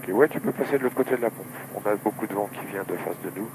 Ok, ouais, tu peux passer de l'autre côté de la pompe. On a beaucoup de vent qui vient de face de nous.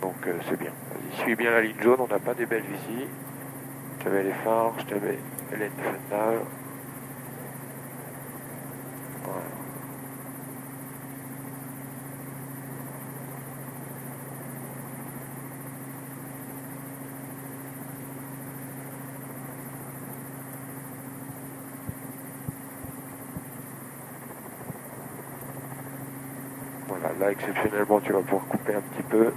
Donc c'est bien. Vas-y, suis bien la ligne jaune, on n'a pas des belles visies. Je te mets les phares, je te mets les fenêtres. Voilà. Voilà, là exceptionnellement tu vas pouvoir couper un petit peu.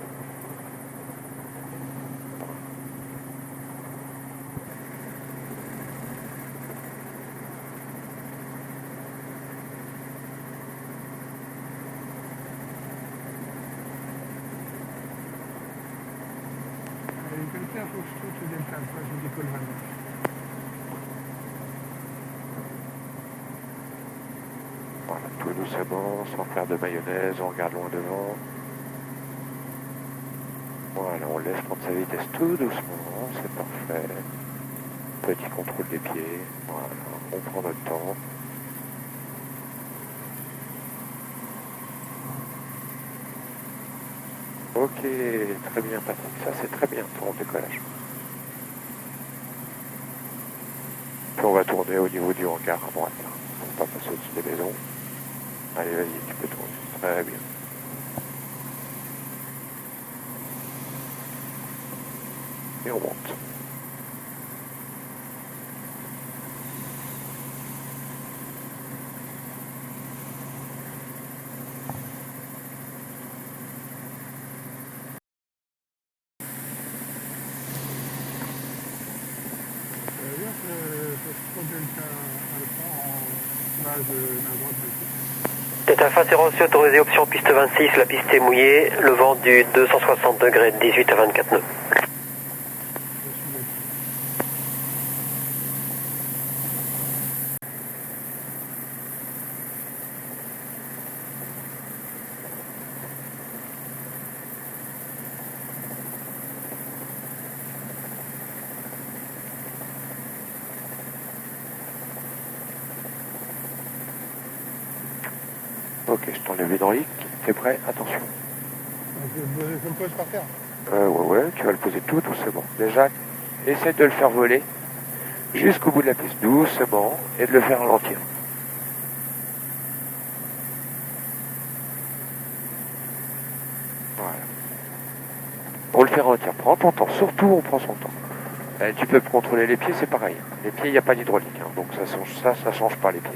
Quelqu'un faut que je trouve ce delta, je décolle maintenant. Voilà, tout doucement, sans faire de mayonnaise, on regarde loin devant. Voilà, on laisse prendre sa vitesse tout doucement, c'est parfait. Petit contrôle des pieds, voilà, on prend notre temps. Ok, très bien Patrick, ça c'est très bien pour le décollage. Puis on va tourner au niveau du hangar à droite, hein, pour pas passer au-dessus des maisons. Allez, vas-y, tu peux tourner, très bien. Et on monte. Delta Alpha, c'est reçu, autorisé option piste 26, la piste est mouillée, le vent du 260 degrés, 18 à 24 nœuds. Ok, je t'enlève l'hydraulique, t'es prêt? Attention. Je me pose par terre. Ouais, tu vas le poser tout doucement. Déjà, essaie de le faire voler jusqu'au bout de la piste, doucement, et de le faire ralentir. Voilà. Pour le faire ralentir, prends ton temps, surtout on prend son temps. Tu peux contrôler les pieds, c'est pareil. Les pieds, il n'y a pas d'hydraulique, hein, donc ça change pas les pieds.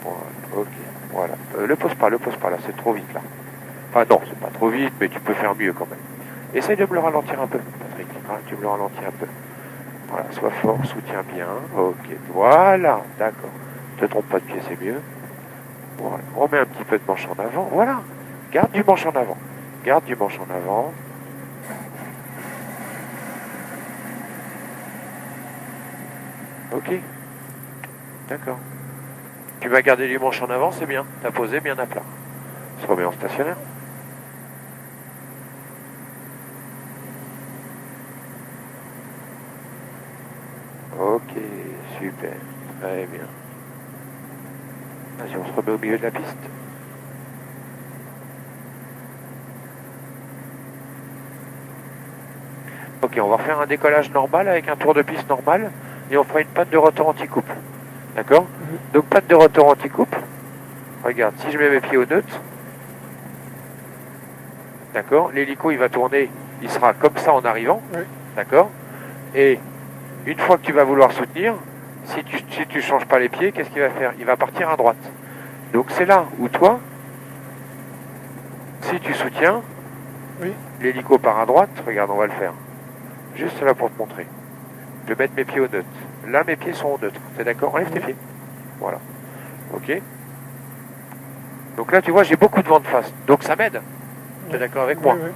Voilà, ok, voilà. Le pose pas, là, c'est trop vite là. Enfin non, c'est pas trop vite, mais tu peux faire mieux quand même. Essaye de me le ralentir un peu, Patrick. Ah, tu me le ralentis un peu. Voilà, sois fort, soutiens bien. Ok, voilà, d'accord. Ne te trompe pas de pied, c'est mieux. Voilà, on met un petit peu de manche en avant. Voilà, garde du manche en avant. Garde du manche en avant. Ok, d'accord. Tu vas garder du manche en avant, c'est bien. T'as posé bien à plat. On se remet en stationnaire. Ok, super, très bien. Vas-y, on se remet au milieu de la piste. Ok, on va refaire un décollage normal avec un tour de piste normal et on fera une panne de rotor anti-couple. D'accord? Donc panne de rotor anti-couple. Regarde, si je mets mes pieds au neutre, d'accord, l'hélico il va tourner, il sera comme ça en arrivant, oui. D'accord? Et une fois que tu vas vouloir soutenir, si tu changes pas les pieds, qu'est-ce qu'il va faire? Il va partir à droite. Donc c'est là où toi, si tu soutiens, oui. L'hélico part à droite, regarde, on va le faire. Juste là pour te montrer. Je vais mettre mes pieds au neutre. Là, mes pieds sont au neutre. T'es d'accord? Enlève tes pieds. Voilà. Ok? Donc là, tu vois, j'ai beaucoup de vent de face. Donc ça m'aide. T'es d'accord avec moi? Oui.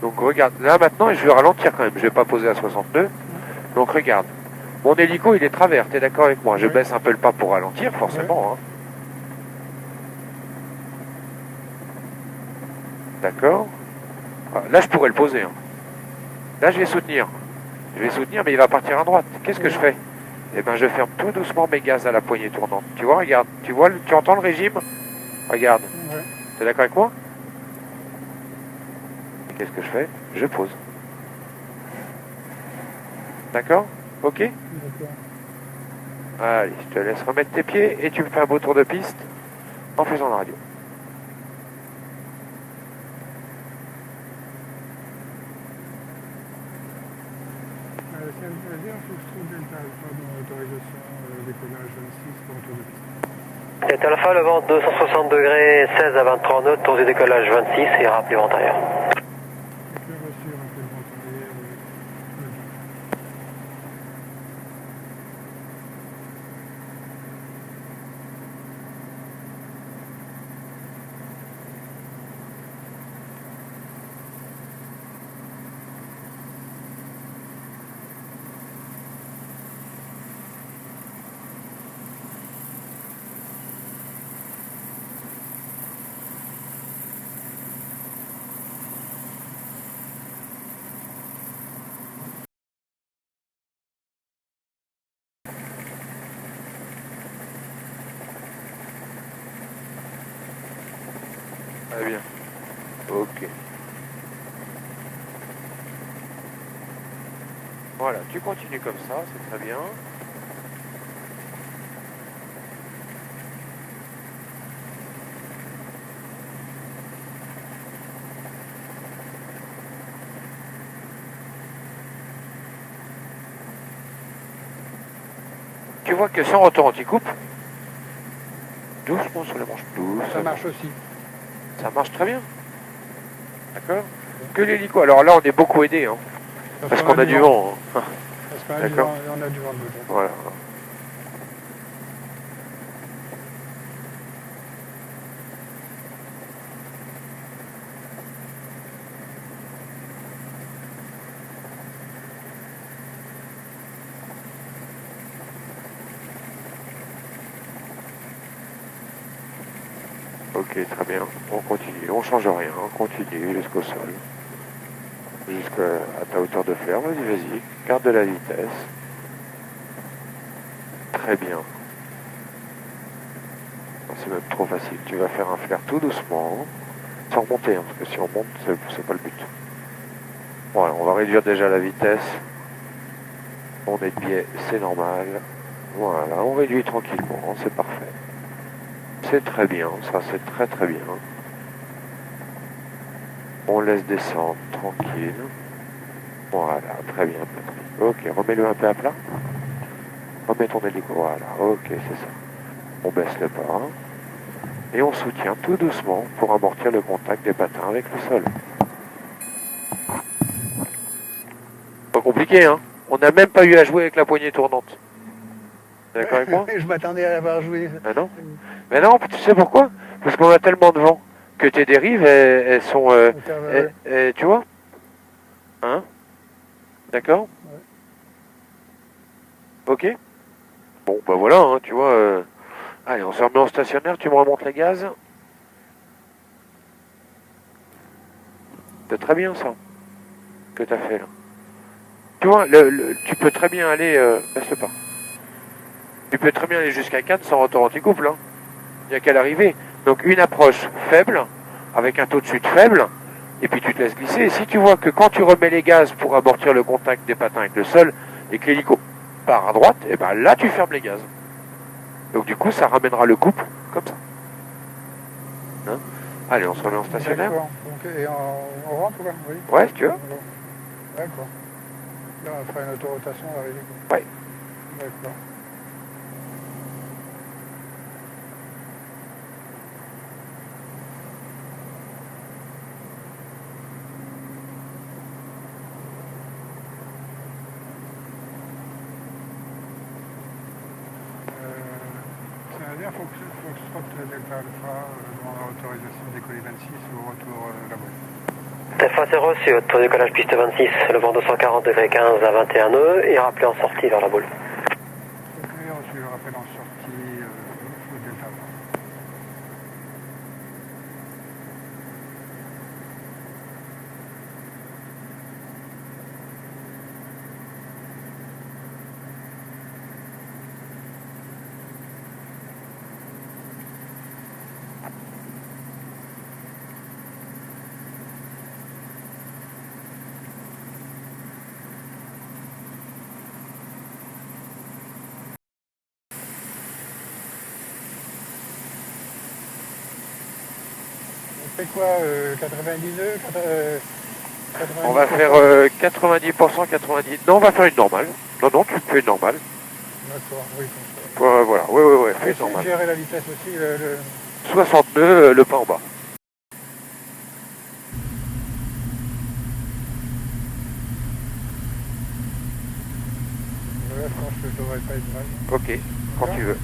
Donc regarde, là maintenant, je vais ralentir quand même. Je vais pas poser à 62. Donc regarde. Mon hélico, il est travers. T'es d'accord avec moi? Je baisse un peu le pas pour ralentir, forcément. Hein. D'accord? Là, je pourrais le poser. Hein. Là, je vais soutenir. Je vais soutenir, mais il va partir à droite. Qu'est-ce que je fais? Eh bien, je ferme tout doucement mes gaz à la poignée tournante. Tu vois, regarde. Tu entends le régime? Regarde. Ouais. T'es d'accord avec moi? Qu'est-ce que je fais? Je pose. D'accord? Ok? D'accord. Allez, je te laisse remettre tes pieds et tu me fais un beau tour de piste en faisant la radio. C'est-à-dire, il faut que je trouve Delta Alpha dans l'autorisation décollage 26 pour retour de piste. Delta Alpha, le vent 260 degrés, 16 à 23 nœuds, tour du décollage 26 et rappelez vent arrière. Je l'ai reçu, rappel vent arrière, Très bien. Ok. Voilà, tu continues comme ça, c'est très bien. Tu vois que sans retour anti-coupe, doucement sur les manches, doucement. ça marche aussi. Ça marche très bien. D'accord? Que l'hélico. Alors là, on est beaucoup aidé, hein, parce qu'on a du vent. Hein. Parce qu'on a du D'accord. vent, on a du vent de moteur. Voilà. Ok, très bien. On continue, on change rien, on continue jusqu'au sol. Jusqu'à ta hauteur de flair. Vas-y. Garde de la vitesse. Très bien. C'est même trop facile. Tu vas faire un flair tout doucement, sans remonter, hein, parce que si on monte, c'est pas le but. Voilà, on va réduire déjà la vitesse. On est de biais, c'est normal. Voilà, on réduit tranquillement, c'est parfait. C'est très bien, ça c'est très très bien. On laisse descendre, tranquille. Voilà, très bien, Patrick. Ok, remets-le un peu à plat. Remets ton hélico, voilà, ok, c'est ça. On baisse le pas. Et on soutient tout doucement pour amortir le contact des patins avec le sol. Pas compliqué, hein? On n'a même pas eu à jouer avec la poignée tournante. T'es d'accord avec moi? Je m'attendais à l'avoir joué. Ah non? Mais non, tu sais pourquoi? Parce qu'on a tellement de vent que tes dérives, elles sont... tu vois? Hein? D'accord? Ouais. Ok? Bon, bah voilà, hein, tu vois. Allez, on se remet en stationnaire, tu me remontes les gaz. C'est très bien ça que tu as fait là. Tu vois, tu peux très bien aller... baisse le pas. Tu peux très bien aller jusqu'à 4 sans retour anti-couple. Hein. Il n'y a qu'à l'arrivée. Donc une approche faible, avec un taux de chute faible, et puis tu te laisses glisser. Et si tu vois que quand tu remets les gaz pour amortir le contact des patins avec le sol, et que l'hélico part à droite, et ben là tu fermes les gaz. Donc du coup ça ramènera le couple comme ça. Hein? Allez, on se remet en stationnaire. D'accord. Donc, et on rentre là? Oui. Ouais, si tu veux. D'accord. Là, on fera une autorotation à l'arrivée. Ouais. D'accord. C'est-à-dire qu'il faut que je sorte le Delta Alpha dans l'autorisation de décoller 26 au retour de la boîte. Alpha c'est reçu, tour du décollage piste 26, le vent 240 degrés 15 à 21 nœuds et rappelez en sortie vers la boule. Ok, reçu le rappel en sortie au Delta Alpha. C'est quoi, 92, 90. On va faire 90%, 90... Non, on va faire une normale. Non, non, tu fais une normale. D'accord, oui, comme ça. Voilà, ouais, fais une Essaye de normale. gérer la vitesse aussi. 60 nœuds, le pas en bas. Je pense que ça devrait pas être mal. Ok, quand tu veux.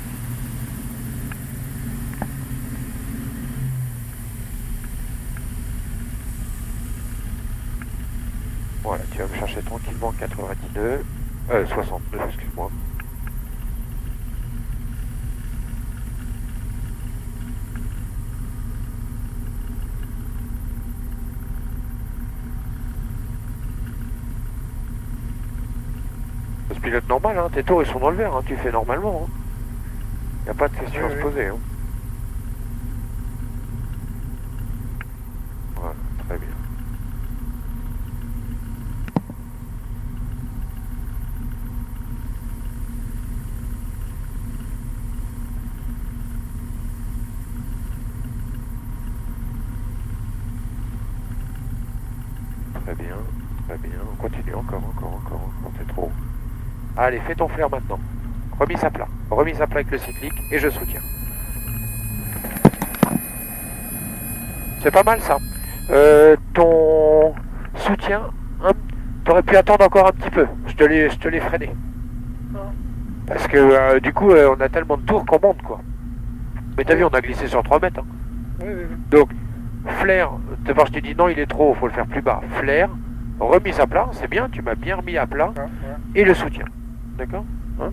Voilà, tu vas me chercher tranquillement 90 nœuds. 60 nœuds, excuse-moi. Ce pilote normal, hein, tes tours ils sont dans le vert, hein, tu fais normalement. Il n'y a pas de question à se poser. Hein. Voilà, très bien. Très bien, très bien. On continue encore, c'est trop. Allez, fais ton flair maintenant. Remise à plat. Remise à plat avec le cyclique et je soutiens. C'est pas mal ça. Ton soutien, hein, t'aurais pu attendre encore un petit peu. Je te l'ai freiné. Parce que du coup, on a tellement de tours qu'on monte quoi. Mais t'as vu, on a glissé sur 3 mètres. Hein. Oui. Donc, flair, d'abord je t'ai dit non, il est trop, faut le faire plus bas. Flair, remise à plat, c'est bien, tu m'as bien remis à plat. Et le soutien. D'accord, hein?